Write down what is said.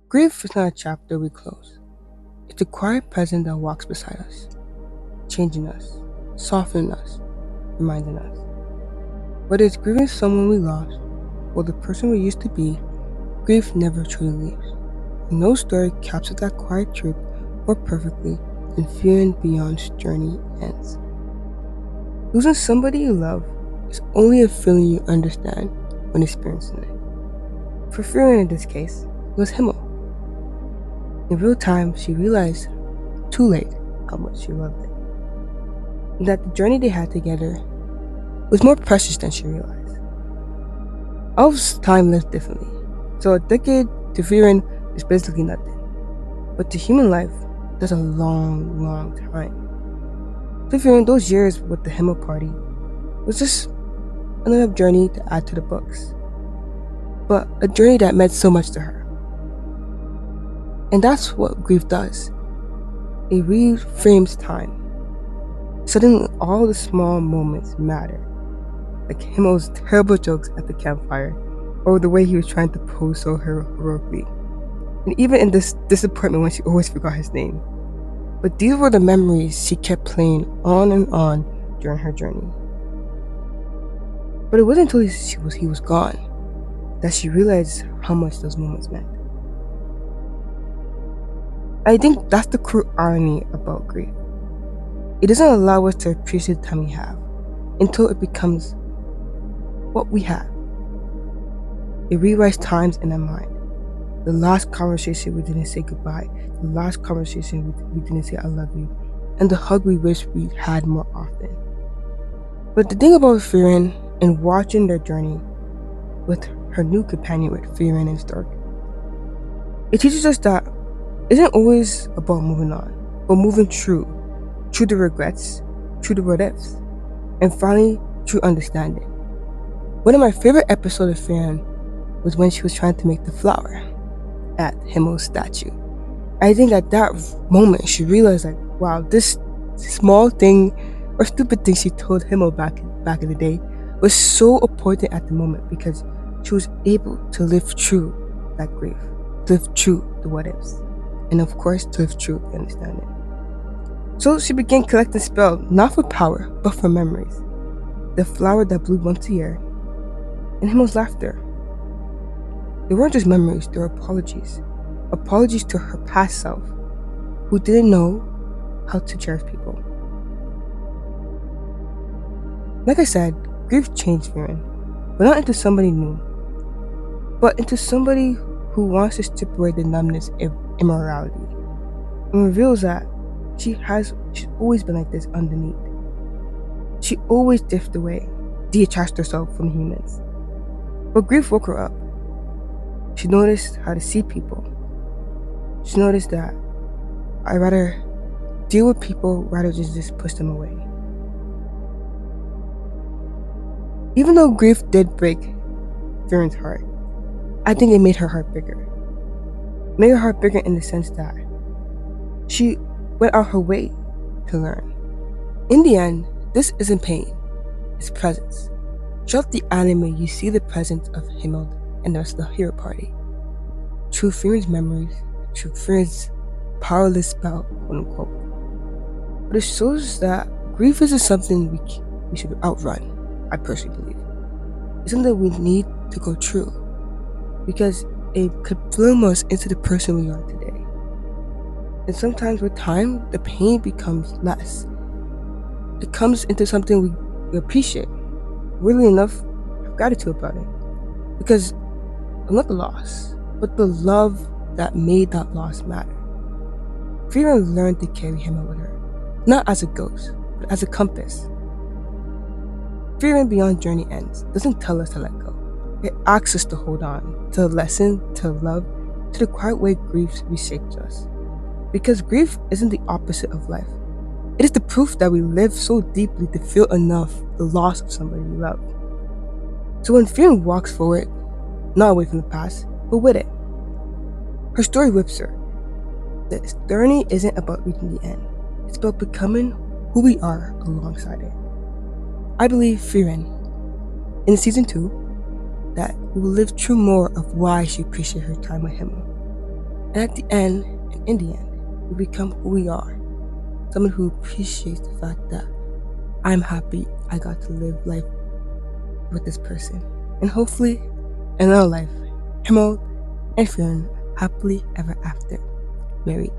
Grief is not a chapter we close. It's a quiet presence that walks beside us, changing us, softening us, reminding us. Whether it's grieving someone we lost or the person we used to be, grief never truly leaves. No story captures that quiet truth more perfectly than Fearing Beyond's journey ends. Losing somebody you love is only a feeling you understand when experiencing it. For Frieren in this case, it was Himmel. In real time, she realized, too late, how much she loved it. And that the journey they had together was more precious than she realized. Elf's time lived differently, so a decade to Frieren is basically nothing. But to human life, that's a long, long time. To Frieren, those years with the Himmel party was just another journey to add to the books. But a journey that meant so much to her. And that's what grief does. It reframes time. Suddenly all the small moments matter. Like Himmel's terrible jokes at the campfire, or the way he was trying to pose so heroically. And even in this disappointment when she always forgot his name. But these were the memories she kept playing on and on during her journey. But it wasn't until he was gone that she realized how much those moments meant. I think that's the cruel irony about grief. It doesn't allow us to appreciate the time we have until it becomes what we have. It rewrites times in our mind. The last conversation we didn't say goodbye, the last conversation we didn't say I love you, and the hug we wish we had more often. But the thing about Frieren and watching their journey with her new companion with Frieren and Stark, it teaches us that it isn't always about moving on, but moving through the regrets, through the what ifs, and finally through understanding. One of my favorite episodes of Frieren was when she was trying to make the flower at Himmel's statue. I think at that moment she realized, like, wow, this small thing or stupid thing she told Himmel back in the day was so important at the moment because she was able to live through that grief, to live through the what ifs, and of course to live through the understanding. So she began collecting spells, not for power, but for memories. The flower that blew once a year, and Himmel's laughter. They weren't just memories, they were apologies. Apologies to her past self, who didn't know how to cherish people. Like I said, grief changed Frieren, but not into somebody new, but into somebody who wants to strip away the numbness of immorality, and reveals that she's always been like this underneath. She always drifted away, detached herself from humans. But grief woke her up. She noticed how to see people. She noticed that I'd rather deal with people rather than just push them away. Even though grief did break Frieren's heart, I think it made her heart bigger. It made her heart bigger in the sense that she went out her way to learn. In the end, this isn't pain, it's presence. Throughout the anime, you see the presence of Himmel and the rest of the hero party. Through Frieren's memories, through Frieren's powerless spell, quote unquote. But it shows that grief isn't something we should outrun, I personally believe. It's something we need to go through, because it could bloom us into the person we are today. And sometimes with time, the pain becomes less. It comes into something we appreciate. Really enough, have gratitude about it. Because not the loss, but the love that made that loss matter. Frieren learned to carry him with her, not as a ghost, but as a compass. Frieren Beyond Journey Ends doesn't tell us to let go. It asks us to hold on, to lesson, to love, to the quiet way grief reshapes us. Because grief isn't the opposite of life. It is the proof that we live so deeply to feel enough the loss of somebody we love. So when Frieren walks forward, not away from the past, but with it, her story whips her. This journey isn't about reaching the end. It's about becoming who we are alongside it. I believe Frieren, in season 2, that we will live through more of why she appreciated her time with him. And at the end, and in the end, we become who we are. Someone who appreciates the fact that I'm happy I got to live life with this person. And hopefully, in our life, Himmel and Frieren happily ever after, married.